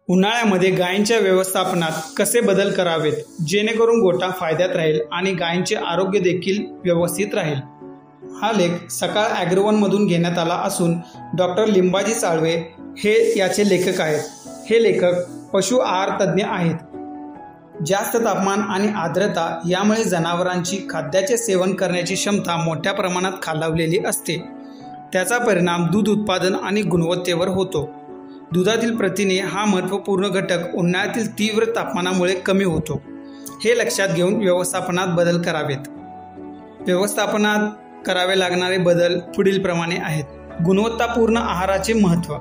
उन्हाळ्यामध्ये गायींच्या व्यवस्थापनात कसे बदल करावेत जेणेकरून गोठा फायद्यात राहील आणि गायींचे आरोग्य देखील व्यवस्थित राहील। हा लेख सकाळ ॲग्रोवन मधून घेण्यात आला असून डॉक्टर लिंबाजी चाळवे हे याचे लेखक आहेत। हे लेखक पशु आहार तज्ज्ञ आहेत। जास्त तापमान आणि आर्द्रता यामुळे जनावरांची खाद्याचे सेवन करण्याची क्षमता मोठ्या प्रमाणात खालावलेली असते। त्याचा परिणाम दूध उत्पादन आणि गुणवत्तेवर होतो। दुधातील प्रथिने हा महत्त्वपूर्ण घटक उन्हाळ्यातील तीव्र तापमानामुळे कमी होतो। हे लक्षात घेऊन व्यवस्थापनात बदल करावेत। व्यवस्थापनात करावे लागणारे बदल पुढीलप्रमाणे आहेत। गुणवत्तापूर्ण आहाराचे महत्त्व।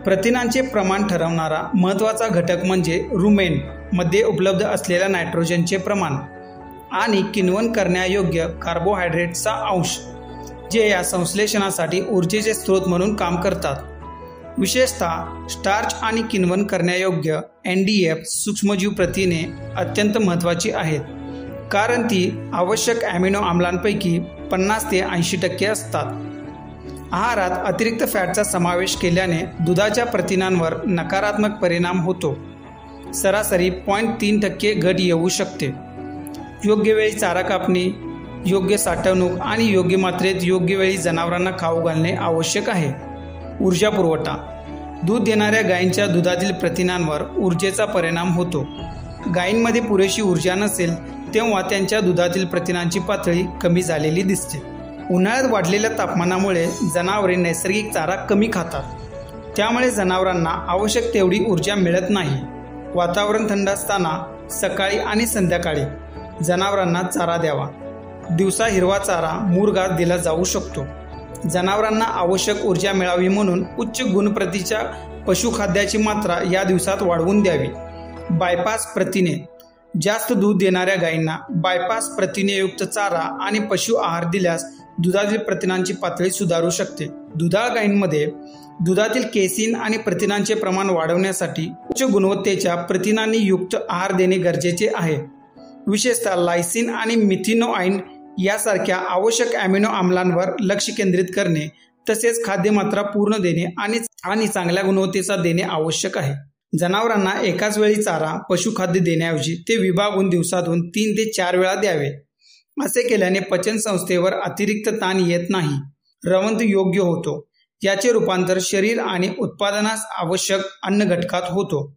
प्रथिनांचे प्रमाण ठरवणारा महत्त्वाचा घटक म्हणजे रुमेन मध्ये उपलब्ध असलेल्या नायट्रोजनचे प्रमाण आणि किण्वन करण्यायोग्य कार्बोहायड्रेटचा अंश, जे या संश्लेषणासाठी ऊर्जेचे स्रोत म्हणून काम करतात। विशेषतः स्टार्च आणि किण्वन करण्यायोग्य NDF सूक्ष्मजीव प्रथिने अत्यंत महत्त्वाची आहेत, कारण ती आवश्यक ॲमिनो आम्लांपैकी 50 ते 80% असतात। आहारात अतिरिक्त फॅटचा समावेश केल्याने दुधाच्या प्रथिनांवर नकारात्मक परिणाम होतो। सरासरी 0.3% घट येऊ शकते। योग्य वेळी चारा कापणी, योग्य साठवणूक आणि योग्य मात्रेत योग्य वेळी जनावरांना खाऊ घालणे आवश्यक आहे। ऊर्जा पुरवठा। दूध देणाऱ्या गायींच्या दुधातील प्रथिनांवर ऊर्जेचा परिणाम होतो। गायींमध्ये पुरेशी ऊर्जा नसेल तेव्हा त्यांच्या दुधातील प्रथिनांची पातळी कमी झालेली दिसते। उन्हाळ्यात वाढलेल्या तापमानामुळे जनावरे नैसर्गिक चारा कमी खातात, त्यामुळे जनावरांना आवश्यक तेवढी ऊर्जा मिळत नाही। वातावरण थंड असताना सकाळी आणि संध्याकाळी जनावरांना चारा द्यावा। दिवसा हिरवा चारा मुरघास दिला जाऊ शकतो। जनावरांना आवश्यक ऊर्जा मिळावी म्हणून उच्च गुणप्रतीच्या पशुखाद्याची मात्रा या दिवसात वाढवून द्यावी। बायपास प्रथिने। जास्त दूध देणाऱ्या गायींना बायपास प्रथिनेयुक्त चारा आणि पशु आहार दिल्यास दुधातील प्रथिनांची पातळी सुधारू शकते। दुधाळ गायींमध्ये दुधातील केसिन आणि प्रथिनांचे प्रमाण वाढवण्यासाठी उच्च गुणवत्तेच्या प्रथिनांनी युक्त आहार देणे गरजेचे आहे। विशेषतः लायसिन आणि मिथिओनाइन यासारख्या आवश्यक ॲमिनो आम्लांवर लक्ष केंद्रित करणे, तसेच खाद्यमात्रा पूर्ण देणे आणि चांगल्या गुणवत्तेचा देणे आवश्यक आहे। जनावरांना एकाच वेळी चारा पशुखाद्य देण्याऐवजी ते विभागून दिवसातून 3 ते 4 वेळा द्यावे। असे केल्याने पचन संस्थेवर अतिरिक्त ताण येत नाही, रवंथ योग्य होतो। याचे रूपांतर शरीर आणि उत्पादनास आवश्यक अन्न घटकात होतो।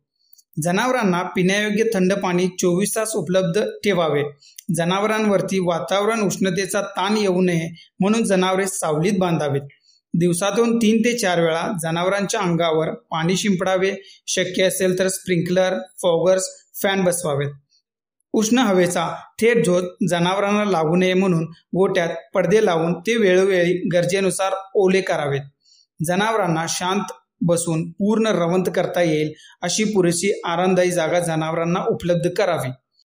जनावरांना पिण्यायोग्य थंड पाणी 24 तास उपलब्ध ठेवावे। जनावरांवरती वातावरण उष्णतेचा ताण येऊ नये म्हणून जनावरे सावलीत बांधावीत। दिवसातून 3 ते 4 वेळा जनावरांच्या अंगावर पाणी शिंपडावे। शक्य असेल तर स्प्रिंकलर, फॉगर्स, फॅन बसवावेत। उष्ण हवेचा थेट झोत जनावरांना लागू नये म्हणून गोठ्यात पडदे लावून ते वेळोवेळी गरजेनुसार ओले करावेत। जनावरांना शांत बसून पूर्ण रवंथ करता येईल अशी पुरेशी आरामदायी जागा जनावरांना उपलब्ध करावी।